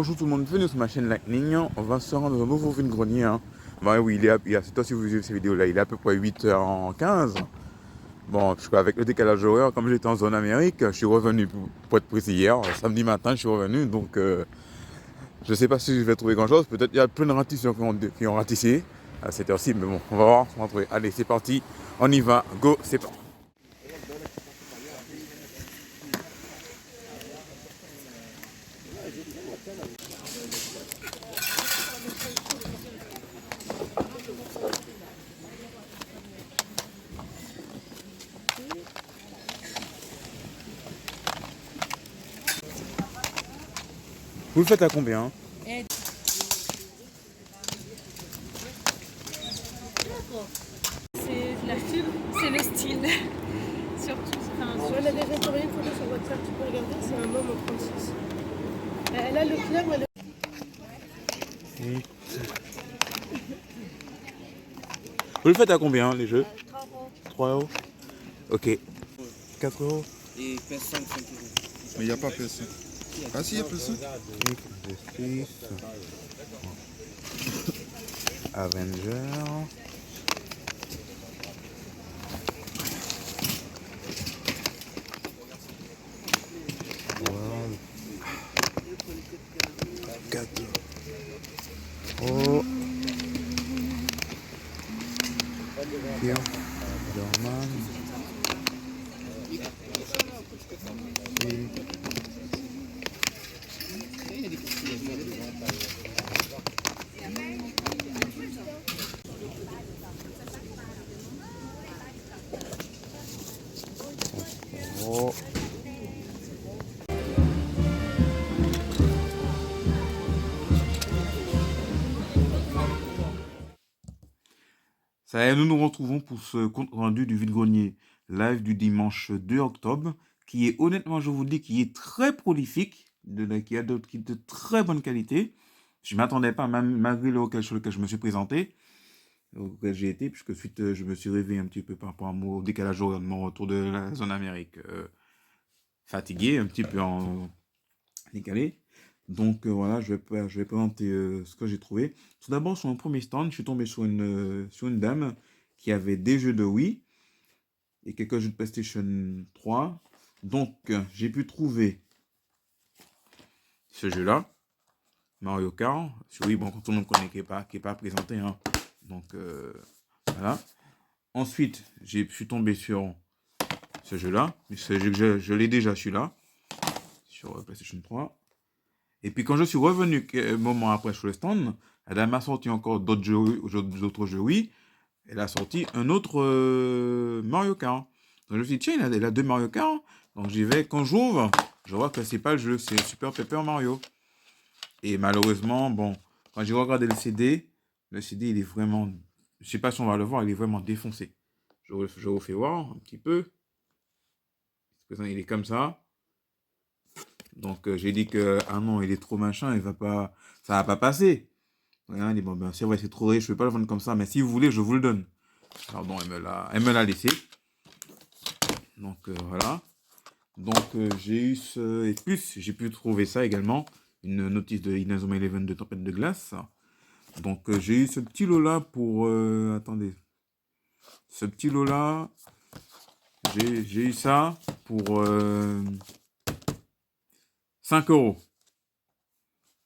Bonjour tout le monde, bienvenue sur ma chaîne Lightning. On va se rendre dans un nouveau vide-grenier. Bah oui, c'est toi si vous suivez ces vidéos-là, il est à peu près 8h15. Bon, parce qu'avec le décalage horaire, comme j'étais en zone Amérique, je suis revenu, pour être précis, hier, samedi matin, je suis revenu. Donc, je sais pas si je vais trouver grand-chose. Peut-être il y a plein de ratisses qui ont ratissé à cette heure-ci, mais bon, on va voir, on va trouver. Allez, c'est parti, on y va, go, c'est parti. Vous le faites à combien? C'est la fibre, c'est le style. Surtout. Elle a déjà envoyé une photo sur WhatsApp, tu peux regarder, c'est un homme en 36. Elle a le clair, mais Vous le faites à combien les jeux? 3 euros. Ok. 4 euros. Et PS5, 5 euros. Mais il n'y a pas PS5. Ah si, il y a PS5. Avenger. World. 4 euros. German. Oh. Ça y est, nous nous retrouvons pour ce compte rendu du vide-grenier live du dimanche 2 octobre, qui est honnêtement, je vous le dis, qui est très prolifique, qui est de très bonne qualité. Je ne m'attendais pas, même malgré le hockey sur lequel je me suis présenté, auquel j'ai été, puisque suite je me suis réveillé un petit peu par rapport à mon décalage horaire de mon retour de la zone Amérique, fatigué, un petit peu en décalé. Donc voilà, je vais présenter ce que j'ai trouvé. Tout d'abord, sur mon premier stand, je suis tombé sur une dame qui avait des jeux de Wii et quelques jeux de PlayStation 3. Donc, j'ai pu trouver ce jeu-là, Mario Kart. Sur Wii, bon, tout le monde connaît, qui est pas présenté. Hein. Donc, voilà. Ensuite, je suis tombé sur ce jeu-là. Ce jeu que je l'ai déjà, celui-là, sur PlayStation 3. Et puis quand je suis revenu un moment après sur le stand, elle m'a sorti encore d'autres jeux Wii. Elle a sorti un autre Mario Kart. Donc je me suis dit, tiens, elle a deux Mario Kart. Donc j'y vais, quand j'ouvre, je vois que c'est pas le jeu, c'est Super Paper Mario. Et malheureusement, bon, quand j'ai regardé le CD, il est vraiment, je sais pas si on va le voir, il est vraiment défoncé. Je vous fais voir un petit peu. Il est comme ça. Donc j'ai dit que ah non, il est trop machin, ça va pas passer. Regarde, il dit bon ben c'est vrai, c'est trop riche, je ne peux pas le vendre comme ça, mais si vous voulez, je vous le donne. Alors bon, elle me l'a laissé. Donc voilà. Donc j'ai eu et plus j'ai pu trouver ça également, une notice de Inazuma Eleven de tempête de glace. Donc j'ai eu ce petit lot là pour attendez. Ce petit lot là, j'ai eu ça pour 5 euros.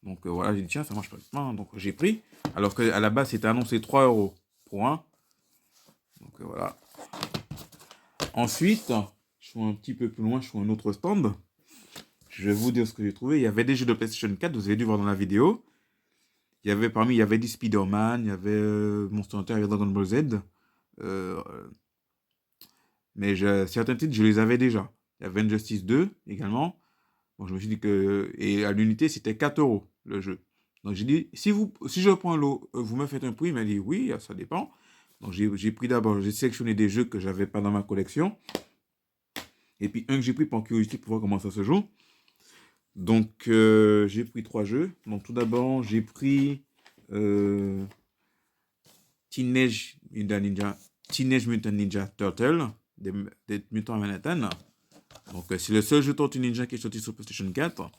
Donc voilà, j'ai dit tiens, ça marche pas. Donc j'ai pris. Alors qu'à la base, c'était annoncé 3 euros pour un. Donc voilà. Ensuite, je suis un petit peu plus loin, je suis un autre stand. Je vais vous dire ce que j'ai trouvé. Il y avait des jeux de PlayStation 4, vous avez dû voir dans la vidéo. Il y avait du Spider-Man, il y avait Monster Hunter, il y avait Dragon Ball Z. Mais certains titres, je les avais déjà. Il y avait Injustice 2 également. Bon, je me suis dit que... Et à l'unité, c'était 4 euros le jeu. Donc j'ai dit, si je prends l'eau, vous me faites un prix? Il m'a dit, oui, ça dépend. Donc j'ai pris d'abord, j'ai sélectionné des jeux que j'avais pas dans ma collection. Et puis un que j'ai pris par curiosité pour voir comment ça se joue. Donc j'ai pris 3 jeux. Donc tout d'abord, j'ai pris Teenage Mutant Ninja Turtle, des Mutants à Manhattan. Donc c'est le seul jeu Tortue Ninja qui est sorti sur PlayStation 4.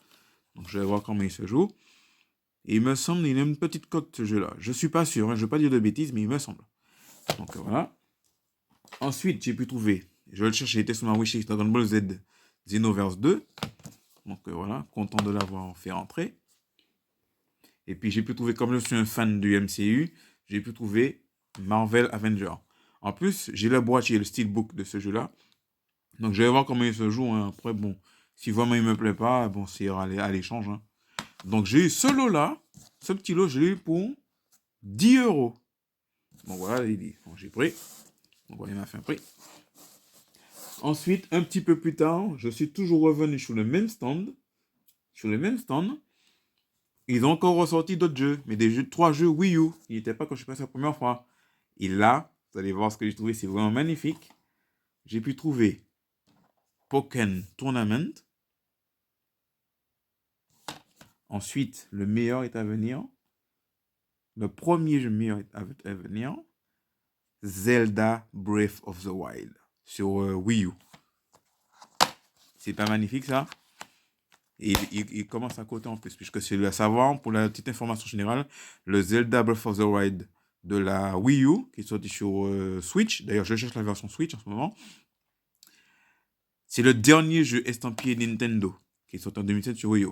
Donc je vais voir comment il se joue. Et il me semble qu'il a une petite cote, ce jeu-là. Je suis pas sûr, hein, je ne veux pas dire de bêtises, mais il me semble. Donc voilà. Ensuite, j'ai pu trouver, je vais le chercher, il était sur ma wishlist, Dragon Ball Z Xenoverse 2. Donc voilà, content de l'avoir fait rentrer. Et puis j'ai pu trouver, comme je suis un fan du MCU, j'ai pu trouver Marvel Avenger. En plus, j'ai le boîtier, le steelbook de ce jeu-là. Donc je vais voir comment il se joue, hein. Après, bon, si vraiment il me plaît pas, bon, c'est à l'échange, hein. Donc j'ai eu ce lot-là, ce petit lot, je l'ai eu pour 10 euros. Donc voilà, bon, j'ai pris. Donc voilà, il m'a fait un prix. Ensuite, un petit peu plus tard, je suis toujours revenu sur le même stand. Sur le même stand. Ils ont encore ressorti d'autres jeux, mais des jeux, 3 jeux Wii U. Il n'était pas quand je suis passé la première fois. Et là, vous allez voir ce que j'ai trouvé, c'est vraiment magnifique. J'ai pu trouver Pokémon Tournament. Ensuite, le meilleur est à venir. Le premier jeu meilleur est à venir. Zelda Breath of the Wild sur Wii U. C'est pas magnifique ça? Et il commence à côté en plus, puisque c'est le savoir, pour la petite information générale, le Zelda Breath of the Wild de la Wii U, qui est sorti sur Switch. D'ailleurs, je cherche la version Switch en ce moment. C'est le dernier jeu estampillé Nintendo, qui est sorti en 2007 sur Wii U.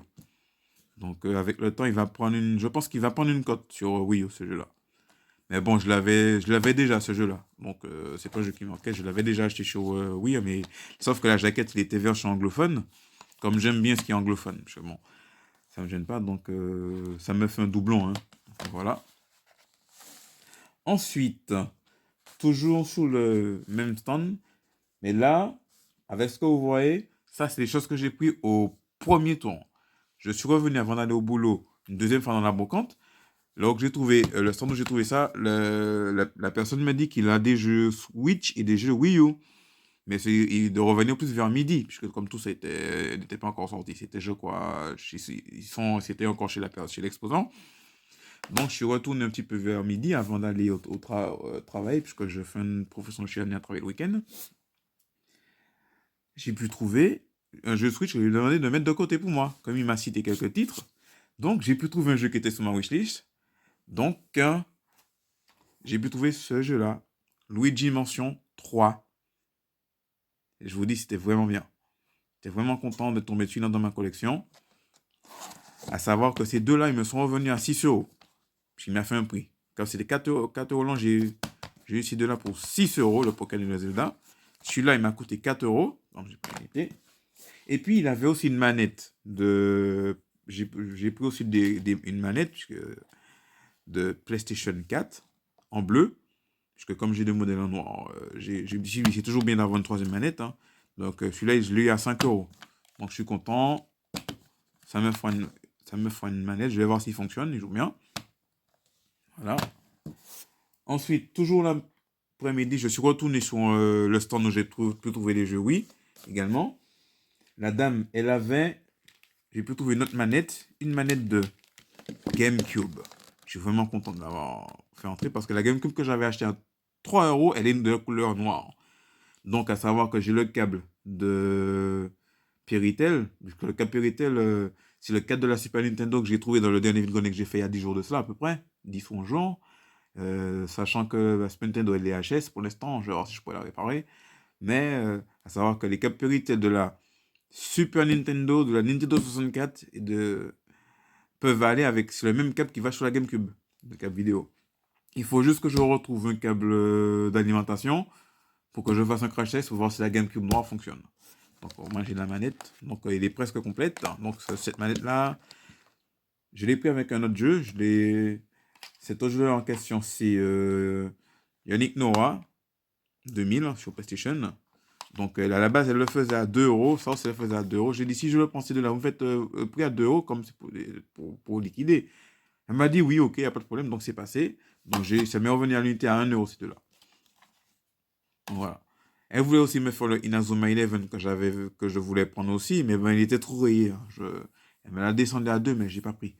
Donc, avec le temps, il va prendre je pense qu'il va prendre une cote sur Wii U, ce jeu-là. Mais bon, je l'avais déjà, ce jeu-là. Donc, c'est pas un jeu qui me manquait. Je l'avais déjà acheté sur Wii, mais sauf que la jaquette, il était version anglophone. Comme j'aime bien ce qui est anglophone. Parce que bon, ça me gêne pas, donc ça me fait un doublon, hein. Voilà. Ensuite, toujours sous le même stand, mais là, avec ce que vous voyez, ça, c'est les choses que j'ai pris au premier tour. Je suis revenu avant d'aller au boulot une deuxième fois dans la brocante. Là où j'ai trouvé, le stand où j'ai trouvé ça, la personne m'a dit qu'il a des jeux Switch et des jeux Wii U. Mais c'est de revenir plus vers midi, puisque comme tout ça n'était pas encore sorti. C'était, je crois, c'était encore chez l'exposant. Donc, je suis retourné un petit peu vers midi avant d'aller au travail, puisque je fais une profession, je suis amené à travailler le week-end. J'ai pu trouver un jeu Switch, je lui ai demandé de mettre de côté pour moi, comme il m'a cité quelques titres. Donc, j'ai pu trouver un jeu qui était sur ma wishlist. Donc, j'ai pu trouver ce jeu-là, Luigi Mansion 3. Et je vous dis, c'était vraiment bien. J'étais vraiment content de tomber dessus dans ma collection. À savoir que ces deux-là, ils me sont revenus à 6 euros. Il m'a fait un prix. Quand c'était 4 euros long, j'ai eu ces deux-là pour 6 euros, le Pokémon et le Zelda. Celui-là, il m'a coûté 4 euros. Donc, j'ai pas été. Et puis, il avait aussi une manette de... J'ai pris aussi une manette de PlayStation 4 en bleu. Puisque comme j'ai des modèles en noir, j'ai dit, c'est toujours bien d'avoir une troisième manette, hein. Donc celui-là, je l'ai eu à 5 euros. Donc je suis content. Ça me fera une manette. Je vais voir s'il fonctionne. Il joue bien. Voilà. Ensuite, toujours l'après-midi, je suis retourné sur le stand où j'ai pu trouver les jeux Wii également. La dame, j'ai pu trouver une autre manette. Une manette de GameCube. Je suis vraiment content de l'avoir fait entrer parce que la GameCube que j'avais acheté à 3 euros, elle est de la couleur noire. Donc, à savoir que j'ai le câble de Péritel. Puisque le câble Péritel, c'est le câble de la Super Nintendo que j'ai trouvé dans le dernier vidéo que j'ai fait il y a 10 jours de cela à peu près. 10 ou 11 jours. Sachant que la Super Nintendo est HS pour l'instant. Je vais voir si je peux la réparer. Mais à savoir que les câbles Péritel de la Super Nintendo, de la Nintendo 64 peuvent aller avec le même câble qui va sur la GameCube, le câble vidéo. Il faut juste que je retrouve un câble d'alimentation pour que je fasse un crash test pour voir si la GameCube noire fonctionne. Donc, au moins, j'ai la manette. Donc, elle est presque complète. Donc, cette manette-là, je l'ai pris avec un autre jeu. Cet autre jeu en question, c'est Yannick Noah 2000 sur PlayStation. Donc, à la base, elle le faisait à 2 euros. Ça, elle le faisait à 2 euros. J'ai dit, si je le prends de là, vous me faites prix à 2 euros, comme c'est pour liquider. Elle m'a dit, oui, ok, il n'y a pas de problème. Donc, c'est passé. Donc, ça m'est revenu à l'unité à 1 euro, ces deux-là. Voilà. Elle voulait aussi me faire le Inazuma 11 que je voulais prendre aussi, mais ben, il était trop rayé. Elle me l'a descendu à 2, mais je n'ai pas pris.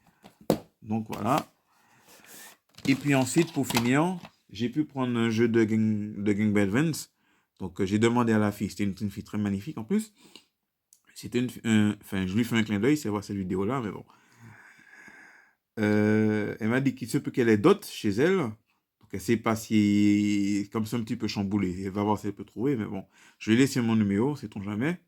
Donc, voilà. Et puis ensuite, pour finir, j'ai pu prendre un jeu de Game Boy Advance. Donc, j'ai demandé à la fille, c'était une fille très magnifique en plus. Enfin, je lui fais un clin d'œil, c'est voir cette vidéo-là, mais bon. Elle m'a dit qu'il se peut qu'elle ait d'autres chez elle. Donc, elle ne sait pas si... Comme c'est un petit peu chamboulé. Elle va voir si elle peut trouver. Mais bon, je vais laisser mon numéro, sait-on jamais.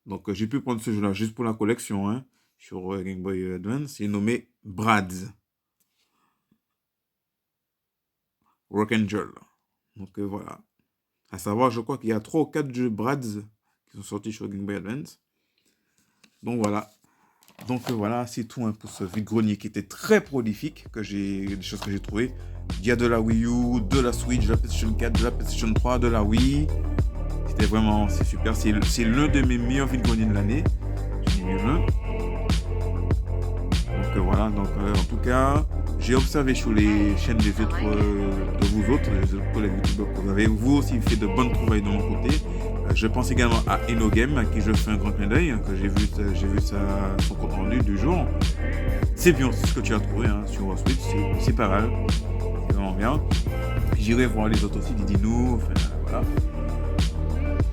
Donc, j'ai pu prendre ce jeu-là juste pour la collection. Hein, sur Game Boy Advance. C'est nommé Brad's. Rock Angel. Donc, voilà. À savoir, je crois qu'il y a 3 ou 4 jeux Brad's qui sont sortis sur Game Boy Advance. Donc, voilà. Donc voilà, c'est tout hein, pour ce vide-grenier qui était très prolifique, des choses que j'ai trouvées. Il y a de la Wii U, de la Switch, de la PlayStation 4, de la PlayStation 3, de la Wii. C'était vraiment, c'est super. C'est l'un de mes meilleurs vide-greniers de l'année. J'en ai mis un. Donc voilà, donc en tout cas, j'ai observé sur les chaînes des autres, de vous autres, les autres collègues youtubeurs que vous avez, vous aussi fait de bonnes trouvailles de mon côté. Je pense également à Enogame, à qui je fais un grand clin d'œil, que j'ai vu son compte rendu du jour. C'est bien, c'est ce que tu as trouvé hein, sur Switch, c'est pas mal, c'est vraiment bien. J'irai voir les autres aussi, Didino, enfin voilà.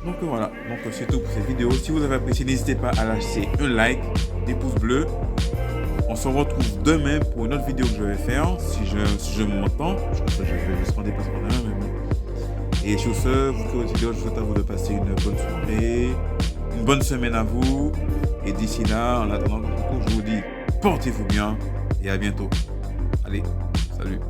Donc voilà, donc c'est tout pour cette vidéo. Si vous avez apprécié, n'hésitez pas à lâcher un like, des pouces bleus. On se retrouve demain pour une autre vidéo que je vais faire, si je m'entends. Je pense que je vais juste prendre des passeports demain, mais bon. Et sur ce, vous je vous souhaite à vous de passer une bonne soirée, une bonne semaine à vous. Et d'ici là, en attendant, je vous dis, portez-vous bien et à bientôt. Allez, salut.